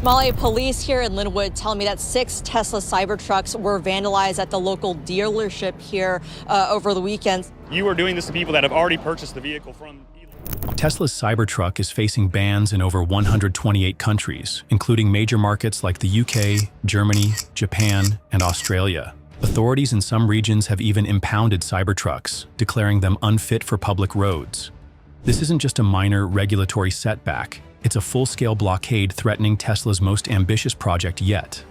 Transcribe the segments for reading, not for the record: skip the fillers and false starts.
Molly, police here in Linwood telling me that 6 Tesla Cybertrucks were vandalized at the local dealership here over the weekend. You are doing this to people that have already purchased the vehicle from Tesla's Cybertruck is facing bans in over 128 countries, including major markets like the UK, Germany, Japan, and Australia. Authorities in some regions have even impounded Cybertrucks, declaring them unfit for public roads. This isn't just a minor regulatory setback, it's a full-scale blockade threatening Tesla's most ambitious project yet.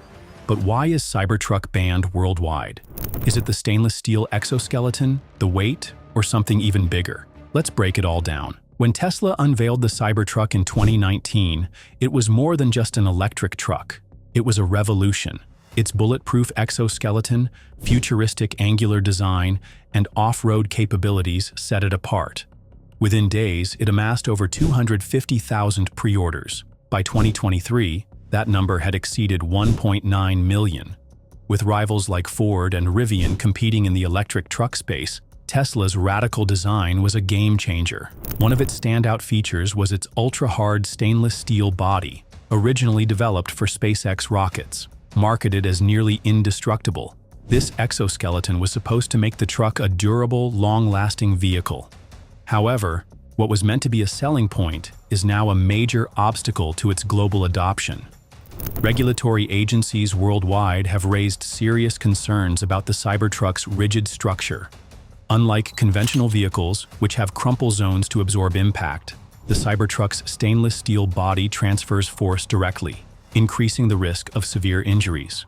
But why is Cybertruck banned worldwide? Is it the stainless steel exoskeleton, the weight, or something even bigger? Let's break it all down. When Tesla unveiled the Cybertruck in 2019, it was more than just an electric truck. It was a revolution. Its bulletproof exoskeleton, futuristic angular design, and off-road capabilities set it apart. Within days, it amassed over 250,000 pre-orders. By 2023, that number had exceeded 1.9 million. With rivals like Ford and Rivian competing in the electric truck space, Tesla's radical design was a game-changer. One of its standout features was its ultra-hard stainless steel body, originally developed for SpaceX rockets. Marketed as nearly indestructible, this exoskeleton was supposed to make the truck a durable, long-lasting vehicle. However, what was meant to be a selling point is now a major obstacle to its global adoption. Regulatory agencies worldwide have raised serious concerns about the Cybertruck's rigid structure. Unlike conventional vehicles, which have crumple zones to absorb impact, the Cybertruck's stainless steel body transfers force directly, increasing the risk of severe injuries.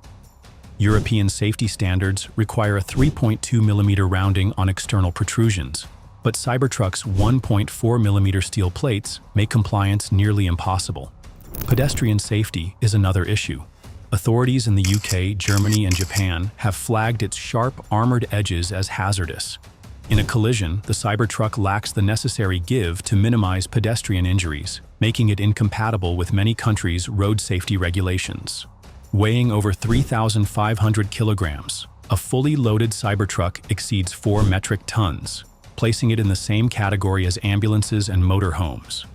European safety standards require a 3.2 mm rounding on external protrusions, but Cybertruck's 1.4 mm steel plates make compliance nearly impossible. Pedestrian safety is another issue. Authorities in the UK, Germany, and Japan have flagged its sharp, armored edges as hazardous. In a collision, the Cybertruck lacks the necessary give to minimize pedestrian injuries, making it incompatible with many countries' road safety regulations. Weighing over 3,500 kilograms, a fully loaded Cybertruck exceeds 4 metric tons, placing it in the same category as ambulances and motorhomes.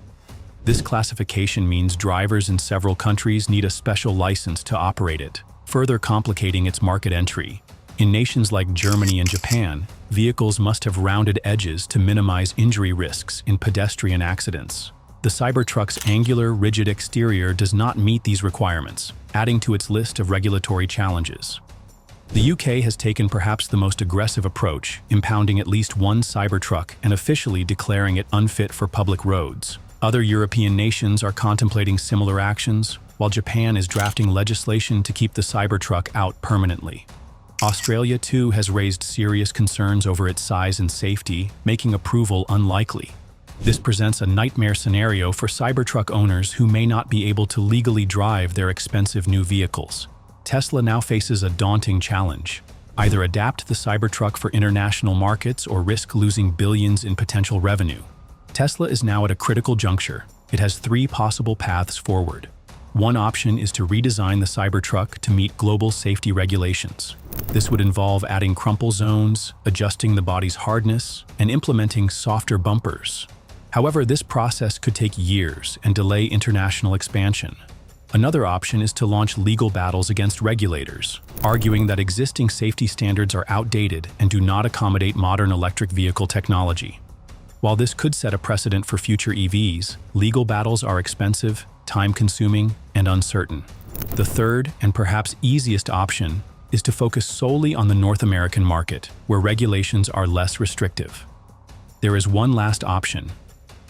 This classification means drivers in several countries need a special license to operate it, further complicating its market entry. In nations like Germany and Japan, vehicles must have rounded edges to minimize injury risks in pedestrian accidents. The Cybertruck's angular, rigid exterior does not meet these requirements, adding to its list of regulatory challenges. The UK has taken perhaps the most aggressive approach, impounding at least one Cybertruck and officially declaring it unfit for public roads. Other European nations are contemplating similar actions, while Japan is drafting legislation to keep the Cybertruck out permanently. Australia, too, has raised serious concerns over its size and safety, making approval unlikely. This presents a nightmare scenario for Cybertruck owners who may not be able to legally drive their expensive new vehicles. Tesla now faces a daunting challenge. Either adapt the Cybertruck for international markets or risk losing billions in potential revenue. Tesla is now at a critical juncture. It has 3 possible paths forward. One option is to redesign the Cybertruck to meet global safety regulations. This would involve adding crumple zones, adjusting the body's hardness, and implementing softer bumpers. However, this process could take years and delay international expansion. Another option is to launch legal battles against regulators, arguing that existing safety standards are outdated and do not accommodate modern electric vehicle technology. While this could set a precedent for future EVs, legal battles are expensive, time-consuming, and uncertain. The third, and perhaps easiest option, is to focus solely on the North American market, where regulations are less restrictive. There is one last option.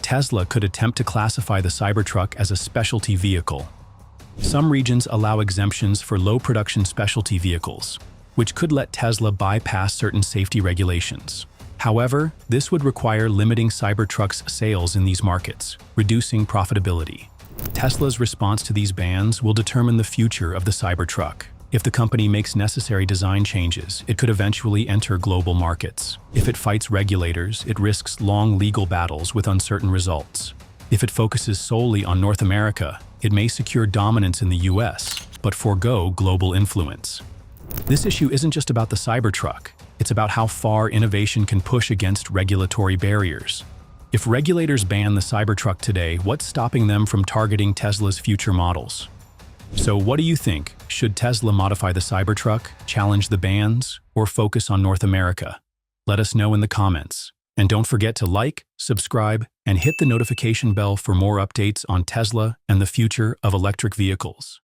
Tesla could attempt to classify the Cybertruck as a specialty vehicle. Some regions allow exemptions for low-production specialty vehicles, which could let Tesla bypass certain safety regulations. However, this would require limiting Cybertruck's sales in these markets, reducing profitability. Tesla's response to these bans will determine the future of the Cybertruck. If the company makes necessary design changes, it could eventually enter global markets. If it fights regulators, it risks long legal battles with uncertain results. If it focuses solely on North America, it may secure dominance in the US, but forego global influence. This issue isn't just about the Cybertruck. It's about how far innovation can push against regulatory barriers. If regulators ban the Cybertruck today, what's stopping them from targeting Tesla's future models? So what do you think? Should Tesla modify the Cybertruck, challenge the bans, or focus on North America? Let us know in the comments. And don't forget to like, subscribe, and hit the notification bell for more updates on Tesla and the future of electric vehicles.